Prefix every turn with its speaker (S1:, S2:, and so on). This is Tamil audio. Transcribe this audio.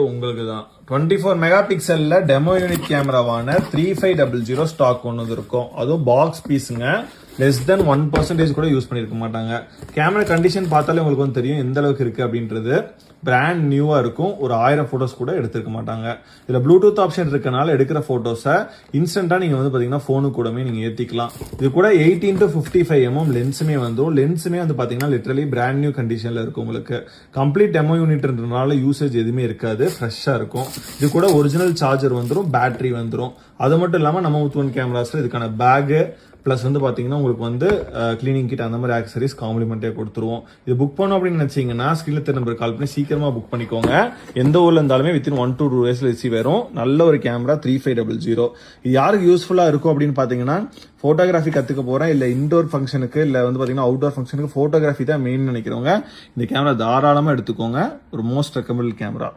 S1: உங்களுக்கு தான் 24 மெகா பிக்சல்ல டெமோ யூனிட் கேமராவான 3500 ஸ்டாக் ஒன்று இருக்கும். அதுவும் பாக்ஸ் பீஸுங்க. லெஸ் தென் 1% கூட யூஸ் பண்ணிருக்க மாட்டாங்க. கேமரா கண்டிஷன் பார்த்தாலே உங்களுக்கு வந்து தெரியும் எந்த அளவுக்கு இருக்கு அப்படின்றது. பிராண்ட் நியூவா இருக்கும். ஒரு 1000 போட்டோஸ் கூட எடுத்திருக்க மாட்டாங்க. இதுல ப்ளூடூத் ஆப்ஷன் இருக்கனால எடுக்கிற போட்டோஸை இன்ஸ்டன்டா நீங்க வந்து பாத்தீங்கன்னா போனு கூடமே நீங்க ஏத்திக்கலாம். இது கூட 18-55mm லென்ஸுமே வந்துடும். லென்ஸுமே வந்து பாத்தீங்கன்னா லிட்டரலி பிராண்ட் நியூ கண்டிஷன்ல இருக்கும். உங்களுக்கு கம்ப்ளீட் டெமோ யூனிட்ன்றனால யூசேஜ் எதுவுமே இருக்காது. ஃப்ரெஷ்ஷா இருக்கும். இது கூட ஒரிஜினல் சார்ஜர் வந்துடும், பேட்டரி வந்துடும். அது மட்டும் இல்லாம நம்ம Mouth1 கேமராஸ்ல இதுக்கான பேக் பிளஸ் வந்து பாத்தீங்கன்னா உங்களுக்கு வந்து கிளீனிங் கிட் அந்த மாதிரி ஆக்சரிஸ் காம்ப்ளிமெண்டே கொடுத்துருவோம். இது புக் பண்ணோம் அப்படின்னு நினைச்சீங்கன்னா ஸ்கிரீன்ல தெரிய நம்பர் கால் பண்ணி சீக்கிரமா புக் பண்ணிக்கோங்க. எந்த ஊர்ல இருந்தாலுமே வித்தின் 1 to 2 days ரிசீவ் வரும். நல்ல ஒரு கேமரா 3500. இது யாருக்கு யூஸ்ஃபுல்லா இருக்கும் அப்படின்னு பாத்தீங்கன்னா போட்டோகிராஃபி கத்துக்க போறேன், இல்ல இன்டோர் ஃபங்க்ஷனுக்கு, இல்ல வந்து பாத்தீங்கன்னா அவுட்டோர் ஃபங்க்ஷனுக்கு போட்டோகிராஃபி தான் மெயின் நினைக்கிறவங்க இந்த கேமரா தாராளமா எடுத்துக்கோங்க. ஒரு மோஸ்ட் ரெக்கமெண்டட் கேமரா.